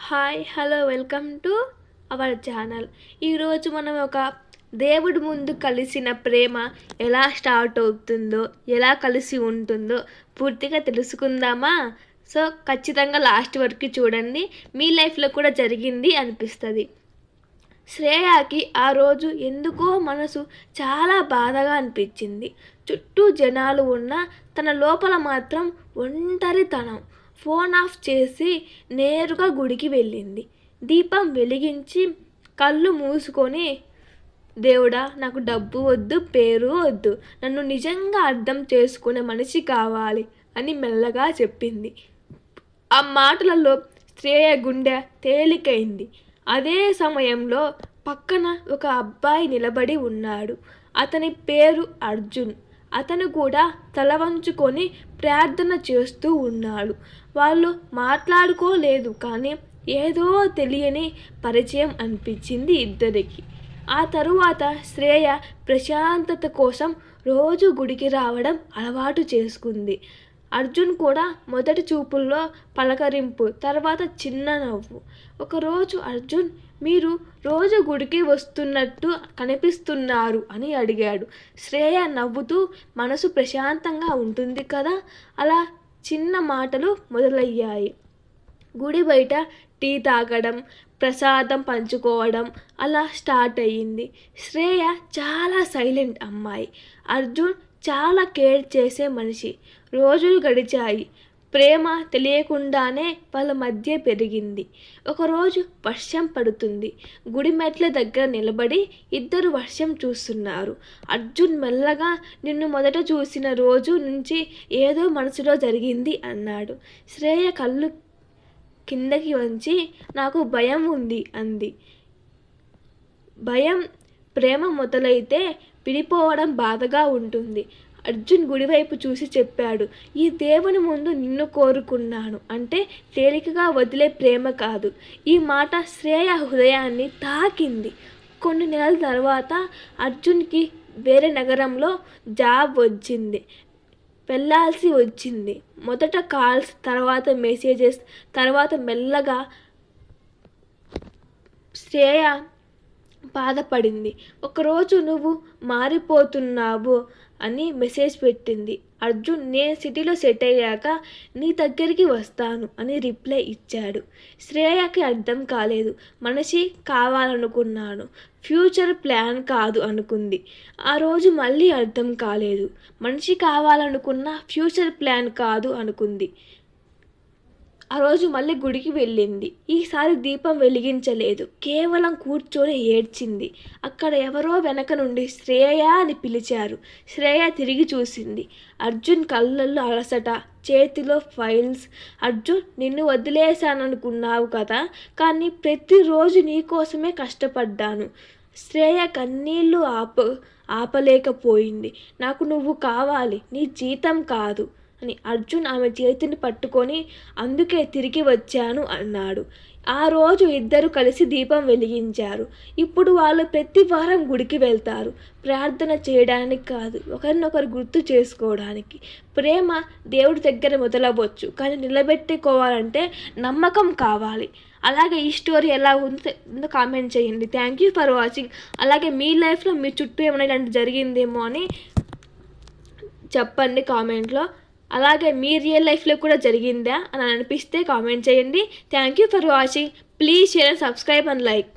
Hi hello welcome to our channel. ఈరోజు మనం ఒక దేవుడి ముందు కలిసిన ప్రేమ ఎలా స్టార్ట్ అవుతుందో, ఎలా కలిసి ఉంటుందో పూర్తిగా తెలుసుకుందామా? సో ఖచ్చితంగా లాస్ట్ వరకు చూడండి, మీ లైఫ్లో కూడా జరిగింది అనిపిస్తుంది. శ్రేయాకి ఆ రోజు ఎందుకో మనసు చాలా బాధగా అనిపించింది. చుట్టూ జనాలు ఉన్నా తన లోపల మాత్రం ఒంటరితనం. ఫోన్ ఆఫ్ చేసి నేరుగా గుడికి వెళ్ళింది. దీపం వెలిగించి కళ్ళు మూసుకొని, దేవుడా, నాకు డబ్బు వద్దు, పేరు వద్దు, నన్ను నిజంగా అర్థం చేసుకునే మనిషి కావాలి అని మెల్లగా చెప్పింది. ఆ మాటలలో శ్రేయ గుండె తేలికైంది. అదే సమయంలో పక్కన ఒక అబ్బాయి నిలబడి ఉన్నాడు. అతని పేరు అర్జున్. అతను కూడా తల వంచుకొని ప్రార్థన చేస్తూ ఉన్నాడు. వాళ్ళు మాట్లాడుకోలేదు, కానీ ఏదో తెలియని పరిచయం అనిపించింది ఇద్దరికి. ఆ తరువాత శ్రేయ ప్రశాంతత కోసం రోజు గుడికి రావడం అలవాటు చేసుకుంది. అర్జున్ కూడా మొదటి చూపుల్లో పలకరింపు, తర్వాత చిన్న నవ్వు. ఒకరోజు అర్జున్, మీరు రోజు గుడికి వస్తున్నట్టు కనిపిస్తున్నారు అని అడిగాడు. శ్రేయ నవ్వుతూ, మనసు ప్రశాంతంగా ఉంటుంది కదా, అలా చిన్న మాటలు మొదలయ్యాయి. గుడి బయట టీ తాగడం, ప్రసాదం పంచుకోవడం అలా స్టార్ట్ అయ్యింది. శ్రేయ చాలా సైలెంట్ అమ్మాయి, అర్జున్ చాలా కేర్ చేసే మనిషి. రోజులు గడిచాయి. ప్రేమ తెలియకుండానే వాళ్ళ మధ్య పెరిగింది. ఒకరోజు వర్షం పడుతుంది. గుడి మెట్ల దగ్గర నిలబడి ఇద్దరు వర్షం చూస్తున్నారు. అర్జున్ మెల్లగా, నిన్ను మొదట చూసిన రోజు నుంచి ఏదో మనసులో జరిగింది అన్నాడు. శ్రేయ కళ్ళు కిందకి వంచి, నాకు భయం ఉంది అంది. భయం ప్రేమ మొదలైతే విడిపోవడం బాధగా ఉంటుంది. అర్జున్ గుడివైపు చూసి చెప్పాడు, ఈ దేవుని ముందు నిన్ను కోరుకున్నాను అంటే తేలికగా వదిలే ప్రేమ కాదు. ఈ మాట శ్రేయ హృదయాన్ని తాకింది. కొన్ని నెలల తర్వాత అర్జున్కి వేరే నగరంలో జాబ్ వచ్చింది. వెళ్ళాల్సి వచ్చింది. మొదట కాల్స్, తర్వాత మెసేజెస్, తర్వాత మెల్లగా శ్రేయ బాధపడింది. ఒకరోజు నువ్వు మారిపోతున్నావు అని మెసేజ్ పెట్టింది. అర్జున్, నేను సిటీలో సెట్ అయ్యాక నీ దగ్గరికి వస్తాను అని రిప్లై ఇచ్చాడు. శ్రేయకి అర్థం కాలేదు. మనిషి కావాలనుకున్నాను, ఫ్యూచర్ ప్లాన్ కాదు అనుకుంది. ఆ రోజు మళ్ళీ అర్థం కాలేదు. మనిషి కావాలనుకున్న ఫ్యూచర్ ప్లాన్ కాదు అనుకుంది. ఆ రోజు మళ్ళీ గుడికి వెళ్ళింది. ఈసారి దీపం వెలిగించలేదు, కేవలం కూర్చొని ఏడ్చింది. అక్కడ ఎవరో వెనక నుండి శ్రేయ అని పిలిచారు. శ్రేయ తిరిగి చూసింది. అర్జున్ కళ్ళల్లో అలసట, చేతిలో ఫైల్స్. అర్జున్, నిన్ను వదిలేశాననుకున్నావు కదా, కానీ ప్రతిరోజు నీకోసమే కష్టపడ్డాను. శ్రేయ కన్నీళ్ళు ఆపలేకపోయింది. నాకు నువ్వు కావాలి, నీ జీతం కాదు అని. అర్జున్ ఆమె చేతిని పట్టుకొని, అందుకే తిరిగి వచ్చాను అన్నాడు. ఆ రోజు ఇద్దరు కలిసి దీపం వెలిగించారు. ఇప్పుడు వాళ్ళు ప్రతి వారం గుడికి వెళ్తారు, ప్రార్థన చేయడానికి కాదు, ఒకరినొకరు గుర్తు చేసుకోవడానికి. ప్రేమ దేవుడి దగ్గర మొదలవచ్చు, కానీ నిలబెట్టుకోవాలంటే నమ్మకం కావాలి. అలాగే ఈ స్టోరీ ఎలా ఉందో కామెంట్ చేయండి. Thank you for watching. అలాగే మీ లైఫ్లో మీ చుట్టూ ఏమైనా ఇలాంటి జరిగిందేమో అని చెప్పండి కామెంట్లో. అలాగే మీ రియల్ లైఫ్లో కూడా జరిగిందా అని అనిపిస్తే కామెంట్ చేయండి. Thank you for watching. Please share and subscribe and like.